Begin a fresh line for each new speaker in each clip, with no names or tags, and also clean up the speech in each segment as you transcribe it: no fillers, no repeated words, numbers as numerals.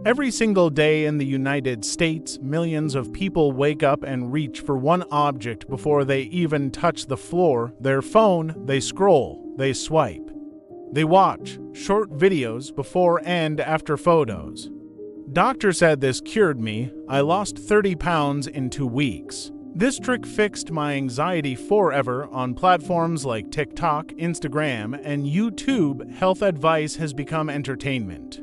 Every single day in the United States, millions of people wake up and reach for one object before they even touch the floor, their phone. They scroll, they swipe. They watch short videos before and after photos. Doctor said this cured me. I lost 30 pounds in 2 weeks. This trick fixed my anxiety forever. On platforms like TikTok, Instagram, and YouTube, health advice has become entertainment.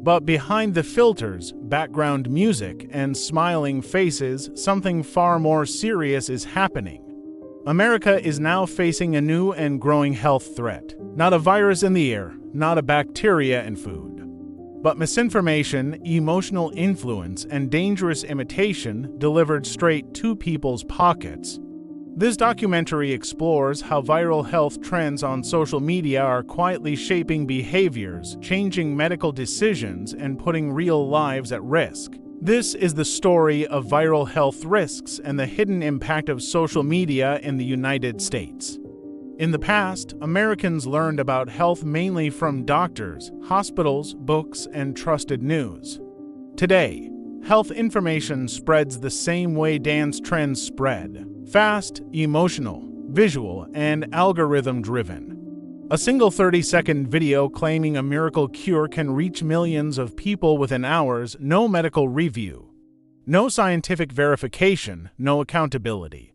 But behind the filters, background music, and smiling faces, something far more serious is happening. America is now facing a new and growing health threat. Not a virus in the air, not a bacteria in food, but misinformation, emotional influence, and dangerous imitation delivered straight to people's pockets. This documentary explores how viral health trends on social media are quietly shaping behaviors, changing medical decisions, and putting real lives at risk. This is the story of viral health risks and the hidden impact of social media in the United States. In the past, Americans learned about health mainly from doctors, hospitals, books, and trusted news. Today, health information spreads the same way dance trends spread: fast, emotional, visual, and algorithm-driven. A single 30-second video claiming a miracle cure can reach millions of people within hours. No medical review, no scientific verification, no accountability.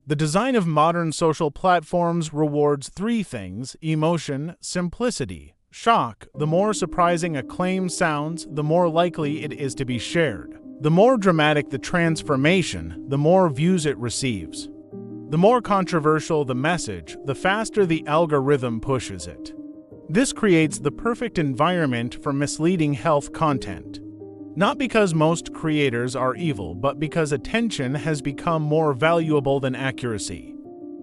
The design of modern social platforms rewards 3 things: emotion, simplicity, shock. The more surprising a claim sounds, the more likely it is to be shared. The more dramatic the transformation, the more views it receives. The more controversial the message, the faster the algorithm pushes it. This creates the perfect environment for misleading health content. Not because most creators are evil, but because attention has become more valuable than accuracy.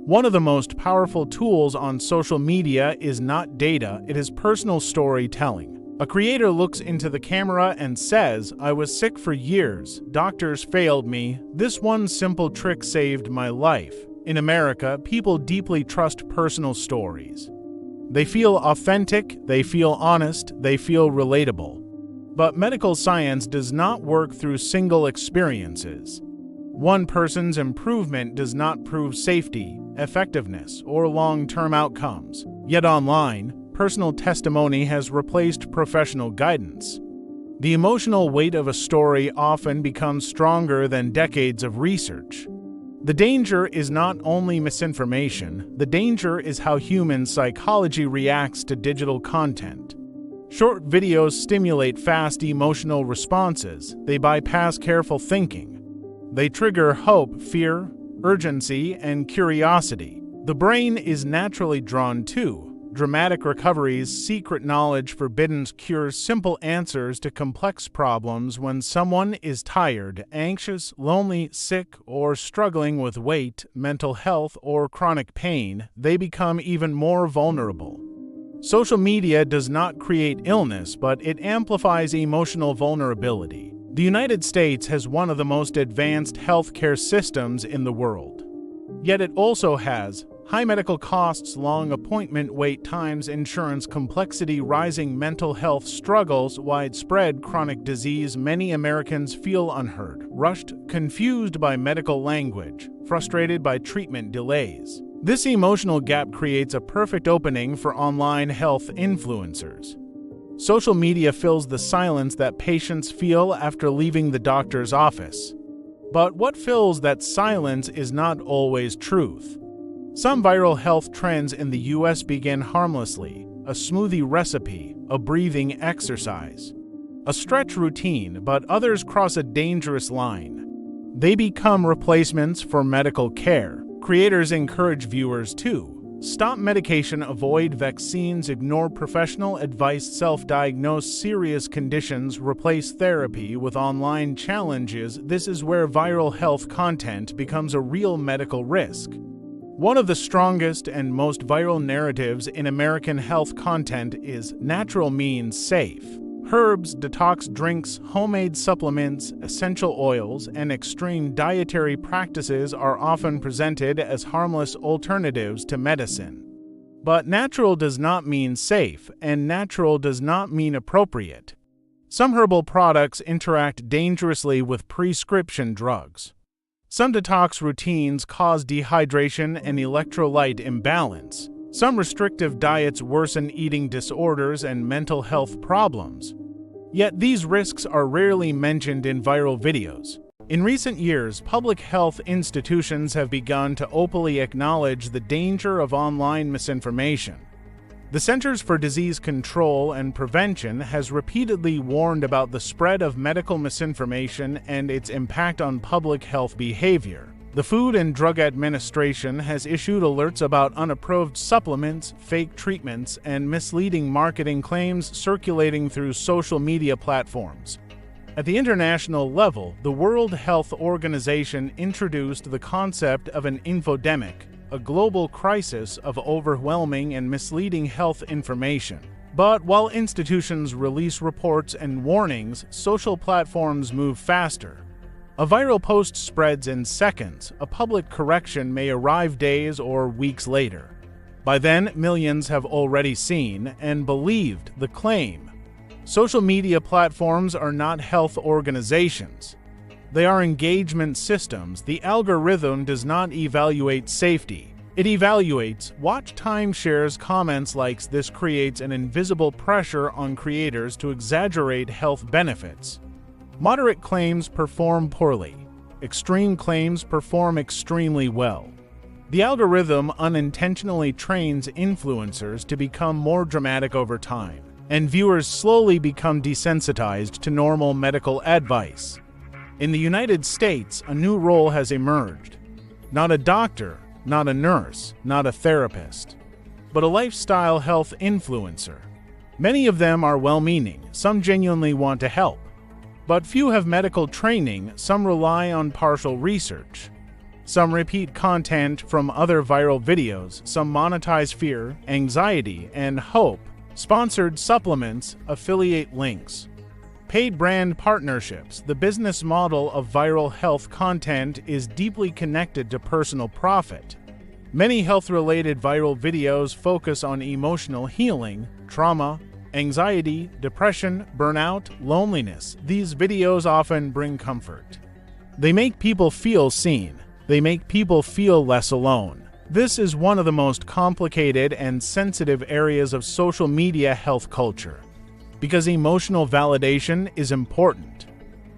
One of the most powerful tools on social media is not data, it is personal storytelling. A creator looks into the camera and says, "I was sick for years, doctors failed me, this one simple trick saved my life." In America, people deeply trust personal stories. They feel authentic, they feel honest, they feel relatable. But medical science does not work through single experiences. One person's improvement does not prove safety, effectiveness, or long-term outcomes. Yet online, personal testimony has replaced professional guidance. The emotional weight of a story often becomes stronger than decades of research. The danger is not only misinformation, the danger is how human psychology reacts to digital content. Short videos stimulate fast emotional responses. They bypass careful thinking. They trigger hope, fear, urgency, and curiosity. The brain is naturally drawn to dramatic recoveries, secret knowledge, forbidden cures, simple answers to complex problems. When someone is tired, anxious, lonely, sick, or struggling with weight, mental health, or chronic pain, they become even more vulnerable. Social media does not create illness, but it amplifies emotional vulnerability. The United States has one of the most advanced healthcare systems in the world. Yet it also has high medical costs, long appointment wait times, insurance complexity, rising mental health struggles, widespread chronic disease. Many Americans feel unheard, rushed, confused by medical language, frustrated by treatment delays. This emotional gap creates a perfect opening for online health influencers. Social media fills the silence that patients feel after leaving the doctor's office. But what fills that silence is not always truth. Some viral health trends in the US begin harmlessly: a smoothie recipe, a breathing exercise, a stretch routine, but others cross a dangerous line. They become replacements for medical care. Creators encourage viewers to stop medication, avoid vaccines, ignore professional advice, self-diagnose serious conditions, replace therapy with online challenges. This is where viral health content becomes a real medical risk. One of the strongest and most viral narratives in American health content is natural means safe. Herbs, detox drinks, homemade supplements, essential oils, and extreme dietary practices are often presented as harmless alternatives to medicine. But natural does not mean safe, and natural does not mean appropriate. Some herbal products interact dangerously with prescription drugs. Some detox routines cause dehydration and electrolyte imbalance. Some restrictive diets worsen eating disorders and mental health problems. Yet these risks are rarely mentioned in viral videos. In recent years, public health institutions have begun to openly acknowledge the danger of online misinformation. The Centers for Disease Control and Prevention has repeatedly warned about the spread of medical misinformation and its impact on public health behavior. The Food and Drug Administration has issued alerts about unapproved supplements, fake treatments, and misleading marketing claims circulating through social media platforms. At the international level, the World Health Organization introduced the concept of an infodemic, a global crisis of overwhelming and misleading health information. But while institutions release reports and warnings, social platforms move faster. A viral post spreads in seconds, a public correction may arrive days or weeks later. By then, millions have already seen and believed the claim. Social media platforms are not health organizations. They are engagement systems. The algorithm does not evaluate safety. It evaluates watch time, shares, comments, likes. This creates an invisible pressure on creators to exaggerate health benefits. Moderate claims perform poorly. Extreme claims perform extremely well. The algorithm unintentionally trains influencers to become more dramatic over time, and viewers slowly become desensitized to normal medical advice. In the United States, a new role has emerged. Not a doctor, not a nurse, not a therapist, but a lifestyle health influencer. Many of them are well-meaning, some genuinely want to help. But few have medical training, some rely on partial research. Some repeat content from other viral videos, some monetize fear, anxiety, and hope. Sponsored supplements, affiliate links. Paid brand partnerships. The business model of viral health content is deeply connected to personal profit. Many health-related viral videos focus on emotional healing, trauma, anxiety, depression, burnout, loneliness. These videos often bring comfort. They make people feel seen. They make people feel less alone. This is one of the most complicated and sensitive areas of social media health culture, because emotional validation is important.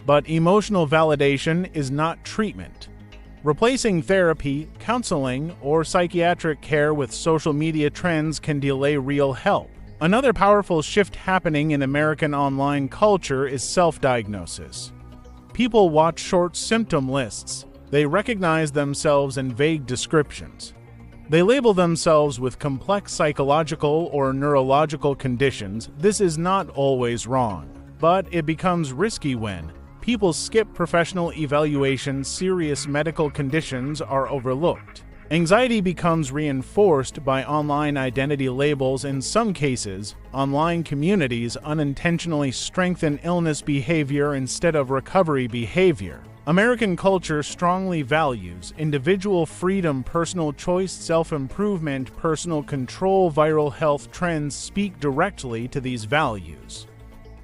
But emotional validation is not treatment. Replacing therapy, counseling, or psychiatric care with social media trends can delay real help. Another powerful shift happening in American online culture is self-diagnosis. People watch short symptom lists. They recognize themselves in vague descriptions. They label themselves with complex psychological or neurological conditions. This is not always wrong, but it becomes risky when people skip professional evaluation. Serious medical conditions are overlooked. Anxiety becomes reinforced by online identity labels. In some cases, online communities unintentionally strengthen illness behavior instead of recovery behavior. American culture strongly values individual freedom, personal choice, self-improvement, personal control. Viral health trends speak directly to these values.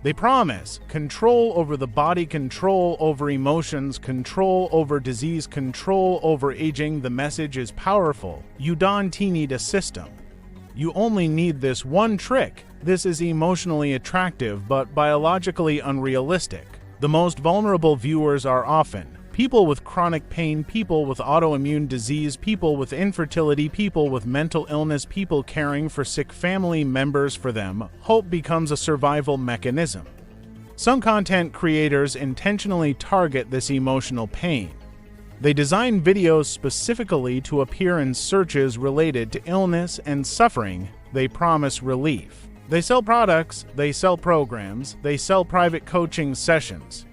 They promise control over the body, control over emotions, control over disease, control over aging. The message is powerful. You don't need a system. You only need this one trick. This is emotionally attractive but biologically unrealistic. The most vulnerable viewers are often people with chronic pain, people with autoimmune disease, people with infertility, people with mental illness, people caring for sick family members. For them, hope becomes a survival mechanism. Some content creators intentionally target this emotional pain. They design videos specifically to appear in searches related to illness and suffering. They promise relief. They sell products, they sell programs, they sell private coaching sessions.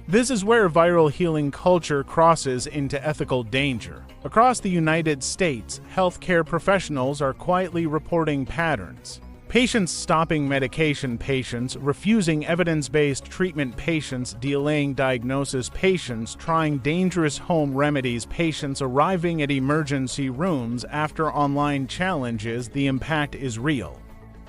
This is where viral healing culture crosses into ethical danger. Across the United States, healthcare professionals are quietly reporting patterns. Patients stopping medication, patients refusing evidence-based treatment, patients delaying diagnosis, patients trying dangerous home remedies, patients arriving at emergency rooms after online challenges. The impact is real,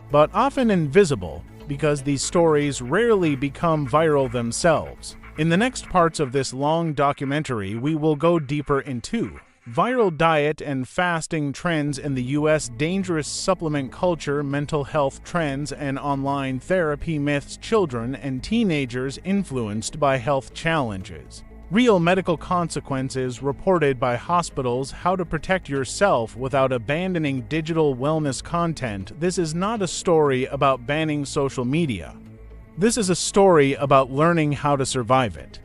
but often invisible. because these stories rarely become viral themselves. In the next parts of this long documentary, we will go deeper into viral diet and fasting trends in the U.S., dangerous supplement culture, mental health trends, and online therapy myths, children and teenagers influenced by health challenges, real medical consequences reported by hospitals, how to protect yourself without abandoning digital wellness content. This is not a story about banning social media. This is a story about learning how to survive it.